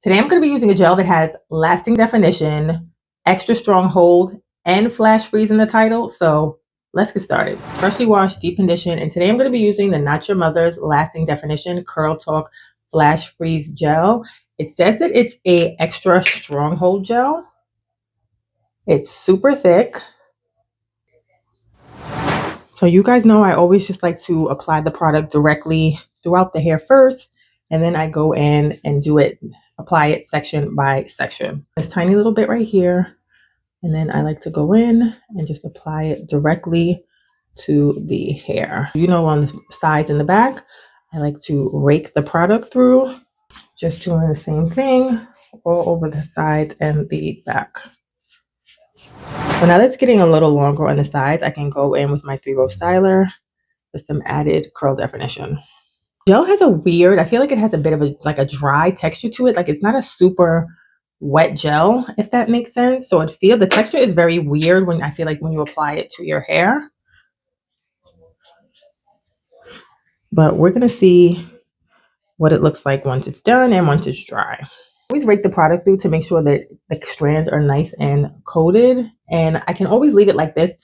Today I'm going to be using a gel that has lasting definition, extra strong hold, and flash freeze in the title. So let's get started. Freshly washed, deep condition, and today I'm going to be using the Not Your Mother's Lasting Definition Curl Talk Flash Freeze Gel. It says that it's a extra strong hold gel. It's super thick. So you guys know I always just like to apply the product directly throughout the hair first, and then I go in and apply it section by section. This tiny little bit right here, and then I like to go in and just apply it directly to the hair. You know, on the sides and the back, I like to rake the product through, just doing the same thing all over the sides and the back. So now that's getting a little longer on the sides, I can go in with my 3-row styler with some added curl definition. Gel has a weird, I feel like it has a bit of a dry texture to it. Like it's not a super wet gel, if that makes sense. So the texture is very weird when I feel like when you apply it to your hair. But we're gonna see what it looks like once it's done and once it's dry. Always rake the product through to make sure that the strands are nice and coated. And I can always leave it like this,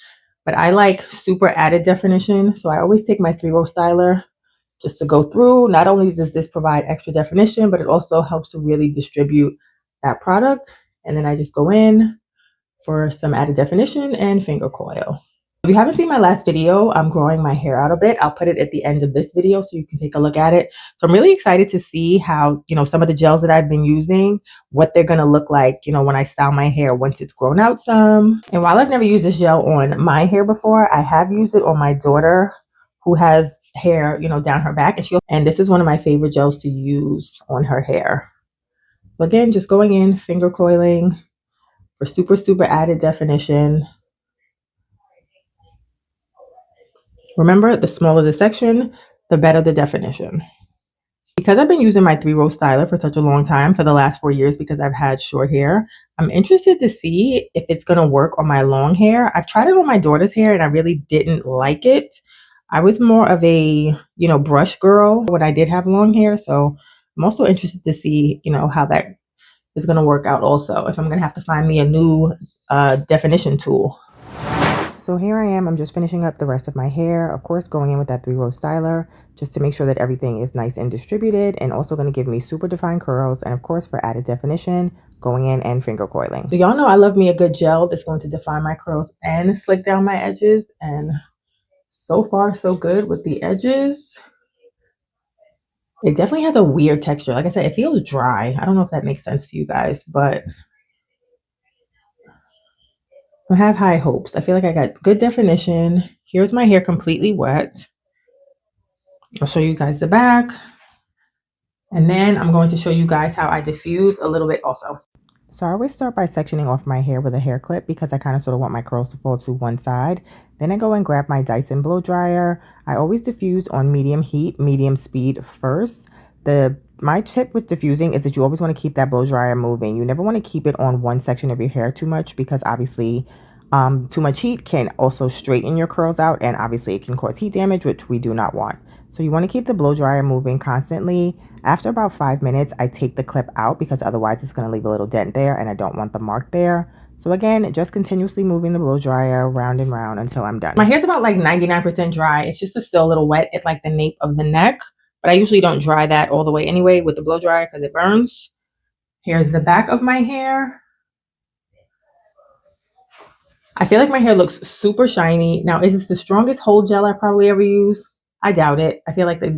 but I like super added definition. So I always take my 3-row styler just to go through. Not only does this provide extra definition, but it also helps to really distribute that product. And then I just go in for some added definition and finger coil. If you haven't seen my last video, I'm growing my hair out a bit. I'll put it at the end of this video so you can take a look at it. So I'm really excited to see how, some of the gels that I've been using, what they're going to look like, when I style my hair once it's grown out some. And while I've never used this gel on my hair before, I have used it on my daughter who has hair, down her back. And this is one of my favorite gels to use on her hair. So again, just going in, finger coiling for super, super added definition. Remember, the smaller the section, the better the definition. Because I've been using my 3-row styler for such a long time, for the last 4 years, because I've had short hair, I'm interested to see if it's going to work on my long hair. I've tried it on my daughter's hair and I really didn't like it. I was more of a, brush girl when I did have long hair. So I'm also interested to see, how that is going to work out also, if I'm going to have to find me a new definition tool. So here I am, I'm just finishing up the rest of my hair, of course going in with that 3-row styler just to make sure that everything is nice and distributed, and also going to give me super defined curls, and of course for added definition, going in and finger coiling. So y'all know I love me a good gel that's going to define my curls and slick down my edges, and so far so good with the edges. It definitely has a weird texture. Like I said, it feels dry. I don't know if that makes sense to you guys, but I have high hopes. I feel like I got good definition. Here's my hair completely wet. I'll show you guys the back. And then I'm going to show you guys how I diffuse a little bit also. So I always start by sectioning off my hair with a hair clip because I kind of sort of want my curls to fall to one side. Then I go and grab my Dyson blow dryer. I always diffuse on medium heat, medium speed first. My tip with diffusing is that you always want to keep that blow dryer moving. You never want to keep it on one section of your hair too much, because obviously too much heat can also straighten your curls out, and obviously it can cause heat damage, which we do not want. So you want to keep the blow dryer moving constantly. After about 5 minutes, I take the clip out because otherwise it's going to leave a little dent there and I don't want the mark there. So again, just continuously moving the blow dryer round and round until I'm done. My hair's about like 99% dry. It's just still a little wet at like the nape of the neck. But I usually don't dry that all the way anyway with the blow dryer because it burns. Here's the back of my hair. I feel like my hair looks super shiny. Now, is this the strongest hold gel I probably ever use? I doubt it. I feel like the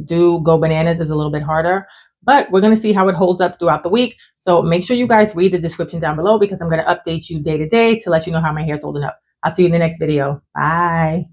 Go Bananas is a little bit harder. But we're going to see how it holds up throughout the week. So make sure you guys read the description down below because I'm going to update you day to day to let you know how my hair's holding up. I'll see you in the next video. Bye.